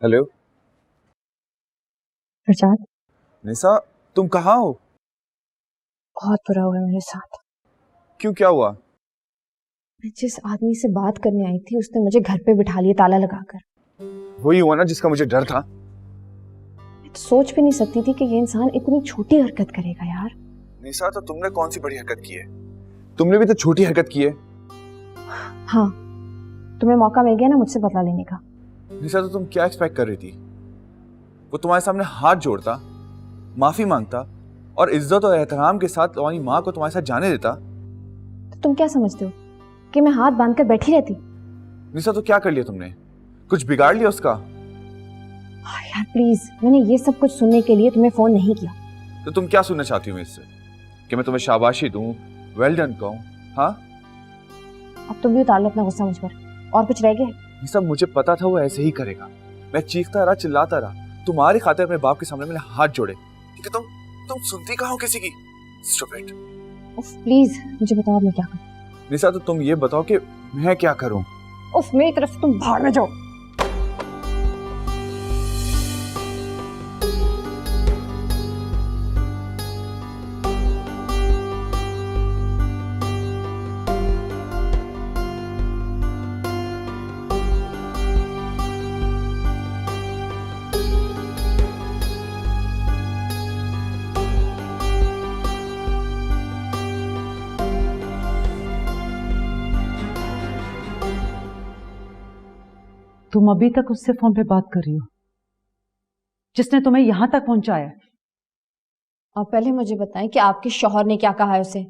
Hello Farzad, निसा, तुम कहाँ हो? बहुत बुरा हुआ मेरे साथ। क्यों, क्या हुआ? मैं जिस आदमी से बात करने आई थी उसने मुझे घर पे बिठा लिया ताला लगाकर। वही हुआ ना जिसका मुझे डर था। मैं तो सोच भी नहीं सकती थी कि ये इंसान इतनी छोटी हरकत करेगा यार। निसा, तो तुमने कौन सी बड़ी हरकत की है? तुमने भी तो छोटी हरकत की है। हाँ, तुम्हें मौका मिल गया ना मुझसे बदला लेने का। निसा, तो तुम क्या एक्सपेक्ट कर रही थी? वो तुम्हारे सामने हाथ जोड़ता, माफी मांगता और इज्जत और एहतराम के साथ तुम्हारी माँ को तुम्हारे साथ जाने देता। तो तुम क्या समझते हो कि मैं हाथ बांध कर बैठी रहती? निसा, तो क्या कर लिया तुमने? कुछ बिगाड़ लिया उसका? यार प्लीज, मैंने ये सब कुछ सुनने के लिए तुम्हें फोन नहीं किया। तो तुम क्या सुनना चाहती हो इससे? कि मैं तुम्हें शाबाशी दूं, वेल डन कहूं? हाँ, अब तुम भी उतार लो अपना गुस्सा मुझ पर। और कुछ रह गया? ये सब मुझे पता था वो ऐसे ही करेगा। मैं चीखता रहा, चिल्लाता रहा, तुम्हारी खातिर अपने बाप के सामने मैंने हाथ जोड़े, क्योंकि तुम सुनती कहाँ हो किसी की? स्टूपिड। उफ प्लीज मुझे बताओ अब मैं क्या करूं। निसा, तो तुम ये बताओ कि मैं क्या करूं? उफ मेरी तरफ से तुम बाहर में जाओ। तुम अभी तक उससे फोन पे बात कर रही हो जिसने तुम्हें यहां तक पहुंचाया? आप पहले मुझे बताएं कि आपके शौहर ने क्या कहा है उसे।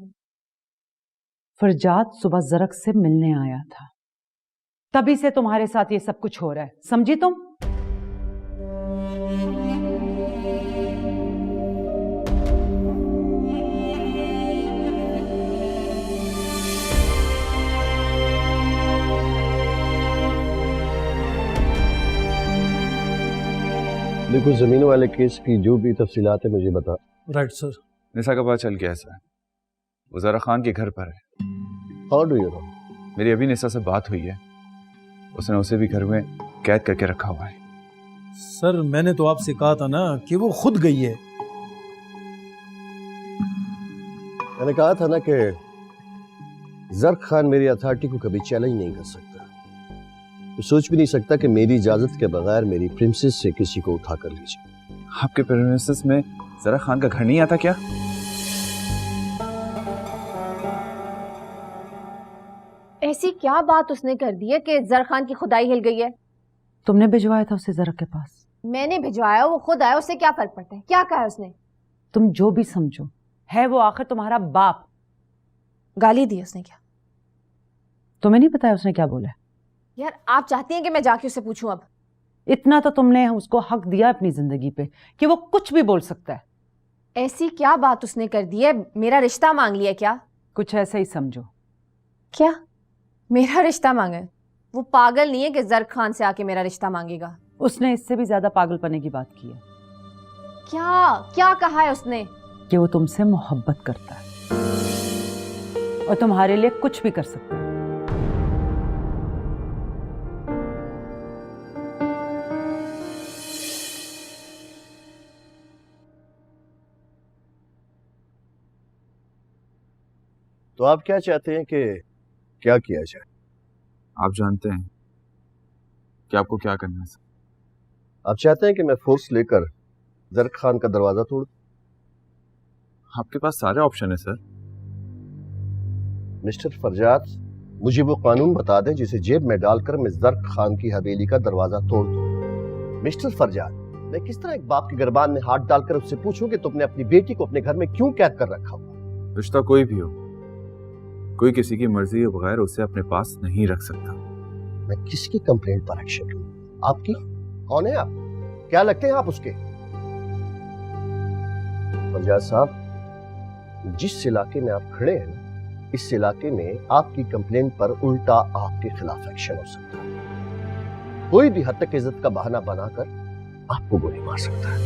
फरजाद सुबह जरक से मिलने आया था, तभी से तुम्हारे साथ ये सब कुछ हो रहा है, समझी तुम? देखो, जमीन वाले केस की जो भी तफसीलात है मुझे बता। Right sir. निसा का पता चल गया सर, वो ज़रा खान के घर पर है। How do you know? मेरी अभी निसा से बात हुई है, उसने उसे भी घर में कैद करके रखा हुआ है। सर मैंने तो आपसे कहा था ना कि वो खुद गई है। मैंने कहा था ना कि जरक खान मेरी अथॉरिटी को कभी चैलेंज नहीं कर सकता। तो सोच भी नहीं सकता कि मेरी इजाजत के बगैर मेरी प्रिंसेस से किसी को उठा कर लीजिए। आपके प्रिंसेस में जरा खान का घर नहीं आता क्या? ऐसी क्या बात उसने कर दी है कि जर खान की खुदाई हिल गई है? तुमने भिजवाया था उसे जरक के पास। मैंने भिजवाया, वो खुद आया, उससे क्या फर्क पड़ता है? क्या कहा है उसने? तुम जो भी समझो, है वो आखिर तुम्हारा बाप। गाली दी उसने क्या? तुम्हें नहीं पता है उसने क्या बोला है? यार आप चाहती हैं कि मैं जाके उससे पूछूं? अब इतना तो तुमने उसको हक दिया अपनी जिंदगी पे कि वो कुछ भी बोल सकता है। ऐसी क्या बात उसने कर दी है? मेरा रिश्ता मांग लिया क्या? कुछ ऐसा ही समझो। क्या मेरा रिश्ता मांगा है? वो पागल नहीं है कि जर खान से आके मेरा रिश्ता मांगेगा। उसने इससे भी ज्यादा पागलपने की बात की है। क्या क्या कहा है उसने? कि वो तुमसे मोहब्बत करता है और तुम्हारे लिए कुछ भी कर सकता है। तो आप क्या चाहते हैं कि क्या किया जाए? आप जानते हैं कि आपको क्या करना है सर। आप चाहते हैं कि मैं फोर्स लेकर जरक खान का दरवाजा तोड़? आपके पास सारे ऑप्शन है सर। मिस्टर फरजाद, मुझे वो कानून बता दें जिसे जेब में डालकर मैं जरक खान की हवेली का दरवाजा तोड़ दूं। मिस्टर फरजाद, मैं किस तरह एक बाप के गिरबान में हाथ डालकर उससे पूछूं कि तुमने अपनी बेटी को अपने घर में क्यों कैद कर रखा हुआ? रिश्ता कोई भी हो, कोई किसी की मर्जी के बगैर उसे अपने पास नहीं रख सकता। मैं किसकी कंप्लेंट पर एक्शन लूं? आपकी? कौन है आप? क्या लगते हैं आप उसके? फरजाद साहब, जिस इलाके में आप खड़े हैं ना, इस इलाके में आपकी कंप्लेंट पर उल्टा आपके खिलाफ एक्शन हो सकता है। कोई भी हद तक इज्जत का बहाना बनाकर आपको गोली मार सकता है।